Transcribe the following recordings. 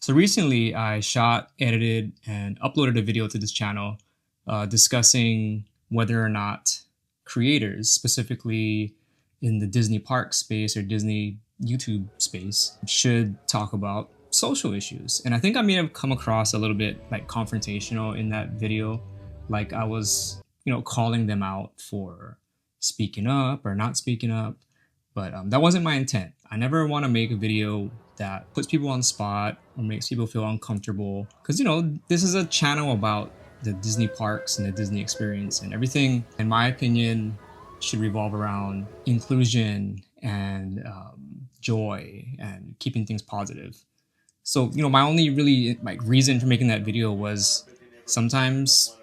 So recently I shot, edited, and uploaded a video to this channel discussing whether or not creators, specifically in the Disney park space or Disney YouTube space, should talk about social issues. And I think I may have come across a little bit like confrontational in that video. Like I was, calling them out for speaking up or not speaking up. But that wasn't my intent. I never want to make a video that puts people on the spot or makes people feel uncomfortable. Because, this is a channel about the Disney parks and the Disney experience, and everything, in my opinion, should revolve around inclusion and joy and keeping things positive. So, my only really reason for making that video was sometimes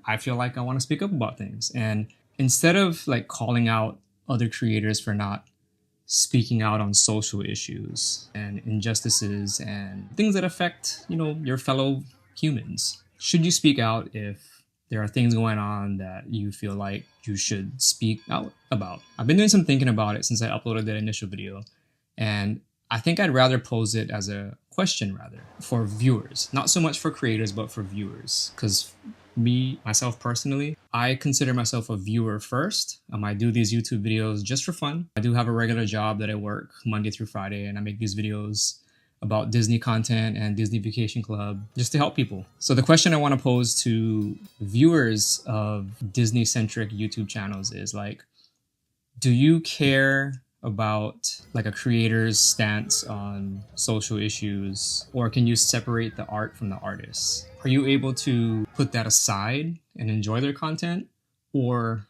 I feel like I want to speak up about things. And instead of calling out other creators for not speaking out on social issues and injustices and things that affect, your fellow humans, should you speak out if there are things going on that you feel like you should speak out about? I've been doing some thinking about it since I uploaded that initial video, and I think I'd rather pose it as a question rather for viewers, not so much for creators, but for viewers. Because myself personally, I consider myself a viewer first. I do these YouTube videos just for fun. I do have a regular job that I work Monday through Friday, and I make these videos about Disney content and Disney Vacation Club just to help people. So the question I want to pose to viewers of Disney-centric YouTube channels is do you care about a creator's stance on social issues, or can you separate the art from the artist? Are you able to put that aside and enjoy their content, or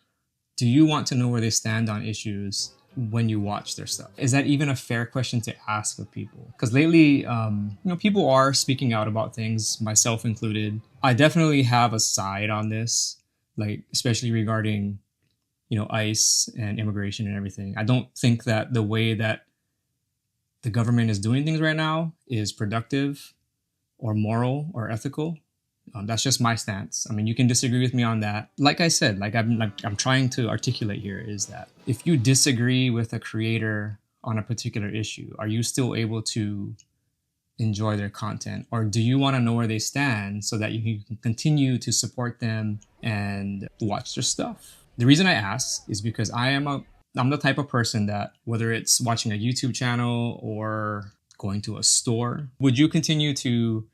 do you want to know where they stand on issues when you watch their stuff? Is that even a fair question to ask of people? Because lately, people are speaking out about things, myself included. I definitely have a side on this, especially regarding ICE and immigration and everything. I don't think that the way that the government is doing things right now is productive or moral or ethical. That's just my stance. I mean, you can disagree with me on that. Like I said, I'm trying to articulate here is that if you disagree with a creator on a particular issue, are you still able to enjoy their content? Or do you want to know where they stand so that you can continue to support them and watch their stuff? The reason I ask is because I'm the type of person that, whether it's watching a YouTube channel or going to a store, would you continue to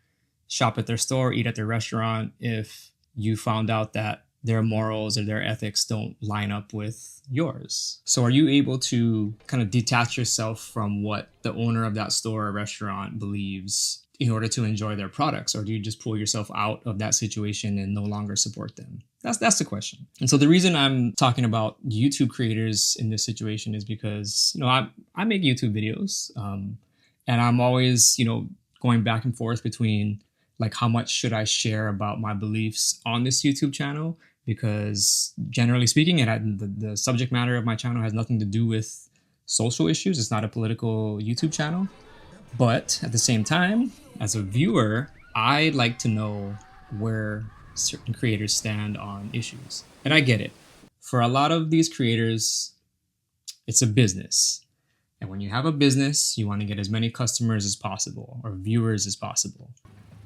shop at their store, eat at their restaurant, if you found out that their morals or their ethics don't line up with yours? So are you able to kind of detach yourself from what the owner of that store or restaurant believes in order to enjoy their products? Or do you just pull yourself out of that situation and no longer support them? That's the question. And so the reason I'm talking about YouTube creators in this situation is because, I make YouTube videos, and I'm always, going back and forth between how much should I share about my beliefs on this YouTube channel? Because generally speaking, the subject matter of my channel has nothing to do with social issues. It's not a political YouTube channel. But at the same time, as a viewer, I like to know where certain creators stand on issues. And I get it. For a lot of these creators, it's a business. And when you have a business, you want to get as many customers as possible or viewers as possible.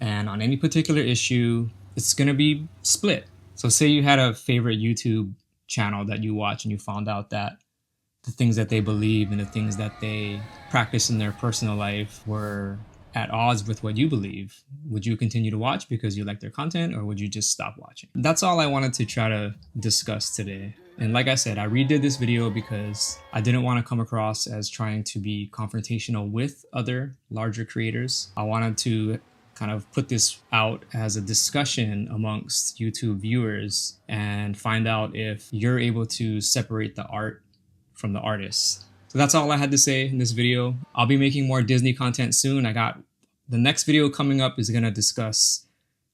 And on any particular issue, it's going to be split. So say you had a favorite YouTube channel that you watch and you found out that the things that they believe and the things that they practice in their personal life were at odds with what you believe. Would you continue to watch because you like their content, or would you just stop watching? That's all I wanted to try to discuss today. And like I said, I redid this video because I didn't want to come across as trying to be confrontational with other larger creators. I wanted to kind of put this out as a discussion amongst YouTube viewers and find out if you're able to separate the art from the artist. So that's all I had to say in this video. I'll be making more Disney content soon. The next video coming up is going to discuss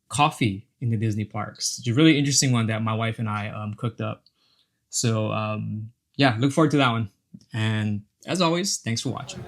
coffee in the Disney parks. It's a really interesting one that my wife and I cooked up. So yeah, look forward to that one. And as always, thanks for watching.